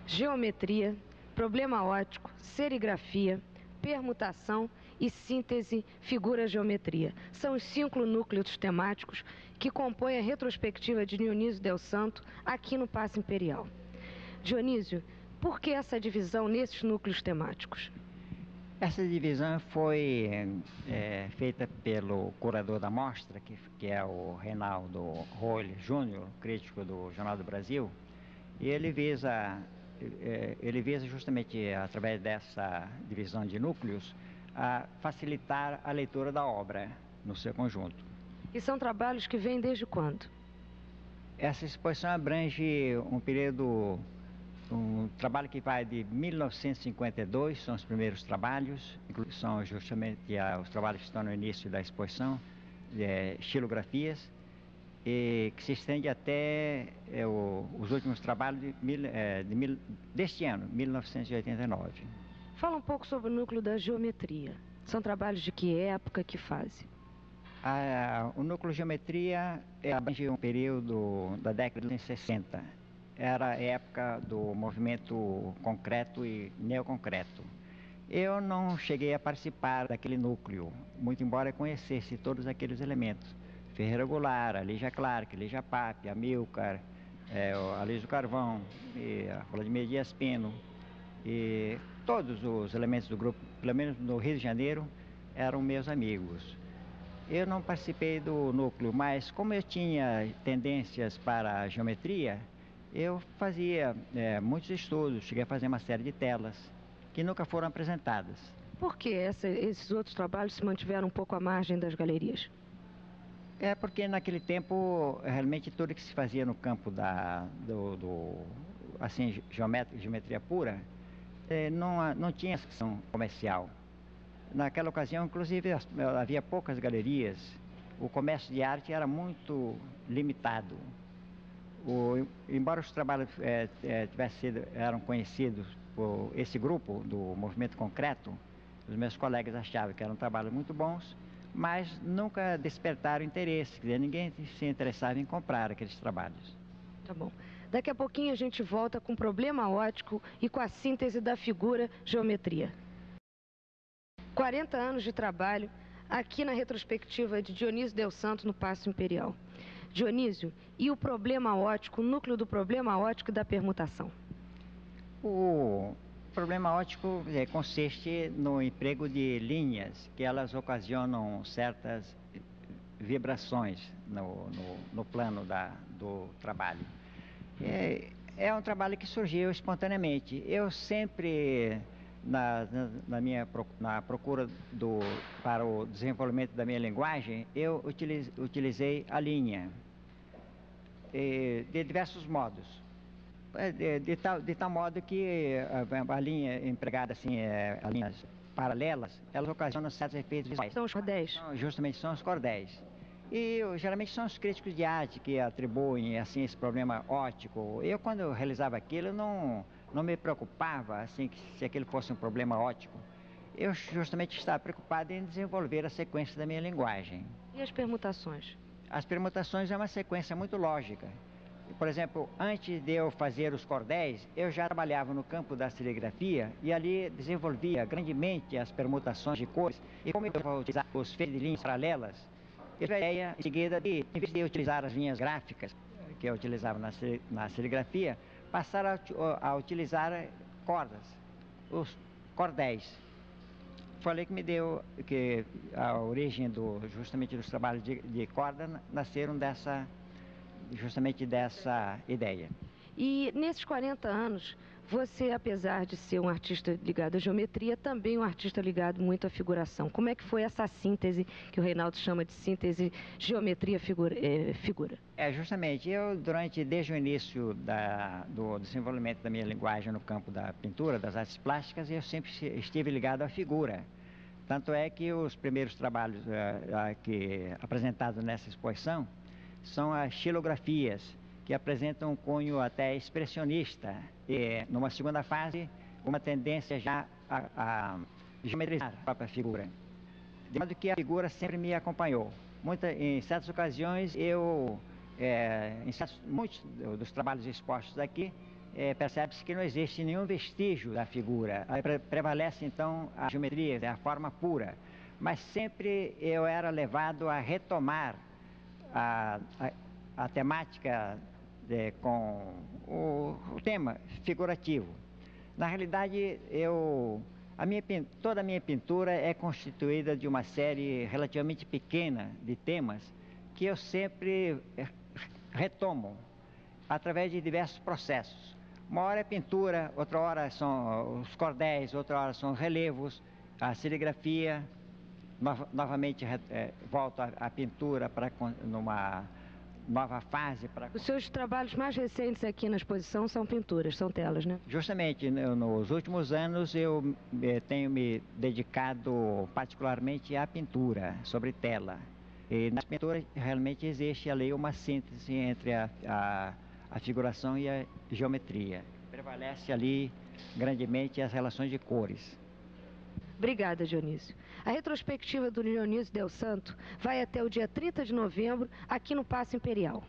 Geometria, problema óptico, serigrafia, permutação e síntese figura-geometria. São os 5 núcleos temáticos que compõem a retrospectiva de Dionísio Del Santo aqui no Paço Imperial. Dionísio, por que essa divisão nesses núcleos temáticos? Essa divisão foi feita pelo curador da mostra, que é o Reinaldo Rolle Júnior, crítico do Jornal do Brasil, e ele visa justamente, através dessa divisão de núcleos, a facilitar a leitura da obra no seu conjunto. E são trabalhos que vêm desde quando? Essa exposição abrange um trabalho que vai de 1952, são os primeiros trabalhos, são justamente os trabalhos que estão no início da exposição, estilografias, e que se estende até os últimos trabalhos deste ano, 1989. Fala um pouco sobre o núcleo da geometria. São trabalhos de que época, que fase? O núcleo geometria abrange um período da década de 60. Era a época do movimento concreto e neoconcreto. Eu não cheguei a participar daquele núcleo, muito embora eu conhecesse todos aqueles elementos. Ferreira Goulart, Lígia Clark, Lígia Pape, Amilcar, Aloysio Carvão, a Vladimir Dias Pino, e todos os elementos do grupo, pelo menos no Rio de Janeiro, eram meus amigos. Eu não participei do núcleo, mas como eu tinha tendências para a geometria, eu fazia muitos estudos, cheguei a fazer uma série de telas que nunca foram apresentadas. Por que esses outros trabalhos se mantiveram um pouco à margem das galerias? É porque naquele tempo, realmente tudo que se fazia no campo geometria pura, não tinha ação comercial. Naquela ocasião, inclusive, havia poucas galerias, o comércio de arte era muito limitado. Embora os trabalhos eram conhecidos por esse grupo do movimento concreto, os meus colegas achavam que eram trabalhos muito bons, mas nunca despertaram interesse, quer dizer, ninguém se interessava em comprar aqueles trabalhos. Tá bom. Daqui a pouquinho a gente volta com o problema óptico e com a síntese da figura geometria. 40 anos de trabalho aqui na retrospectiva de Dionísio Del Santo no Paço Imperial. Dionísio, e o problema óptico, o núcleo do problema óptico e da permutação? O problema óptico consiste no emprego de linhas que elas ocasionam certas vibrações no plano do trabalho. É um trabalho que surgiu espontaneamente. Eu sempre, na procura para o desenvolvimento da minha linguagem, eu utilizei a linha de diversos modos. De tal modo que a linha empregada, assim, as linhas paralelas, elas ocasionam certos efeitos visuais. São os cordéis? Justamente são os cordéis. E geralmente são os críticos de arte que atribuem assim, esse problema óptico. Eu, quando eu realizava aquilo, não me preocupava assim, se aquilo fosse um problema óptico. Eu justamente estava preocupado em desenvolver a sequência da minha linguagem. E as permutações? As permutações é uma sequência muito lógica. Por exemplo, antes de eu fazer os cordéis, eu já trabalhava no campo da serigrafia e ali desenvolvia grandemente as permutações de cores. E como eu vou utilizar os feitos de linhas paralelas, eu tive a ideia em seguida de, em vez de utilizar as linhas gráficas que eu utilizava na serigrafia, passar a utilizar cordas, os cordéis. Falei que me deu que a origem justamente dos trabalhos de corda nasceram justamente dessa ideia. E nesses 40 anos, você, apesar de ser um artista ligado à geometria, também um artista ligado muito à figuração. Como é que foi essa síntese, que o Reinaldo chama de síntese geometria-figura? Justamente, desde o início do desenvolvimento da minha linguagem no campo da pintura, das artes plásticas, eu sempre estive ligado à figura. Tanto é que os primeiros trabalhos apresentados nessa exposição são as estilografias, que apresentam um cunho até expressionista, e numa segunda fase, uma tendência já a geometrizar a própria figura. De modo que a figura sempre me acompanhou. Em certas ocasiões eu muitos dos trabalhos expostos aqui, percebe-se que não existe nenhum vestígio da figura. Aí prevalece então a geometria, a forma pura. Mas sempre eu era levado a retomar a temática com o tema figurativo. Na realidade, toda a minha pintura é constituída de uma série relativamente pequena de temas que eu sempre retomo através de diversos processos. Uma hora é pintura, outra hora são os cordéis, outra hora são os relevos, a serigrafia. Novamente volto à pintura numa nova fase. Os seus trabalhos mais recentes aqui na exposição são pinturas, são telas, né? Justamente, nos últimos anos eu tenho me dedicado particularmente à pintura sobre tela. E nas pinturas realmente existe ali uma síntese entre a figuração e a geometria. Prevalece ali grandemente as relações de cores. Obrigada, Dionísio. A retrospectiva do Dionísio Del Santo vai até o dia 30 de novembro, aqui no Paço Imperial.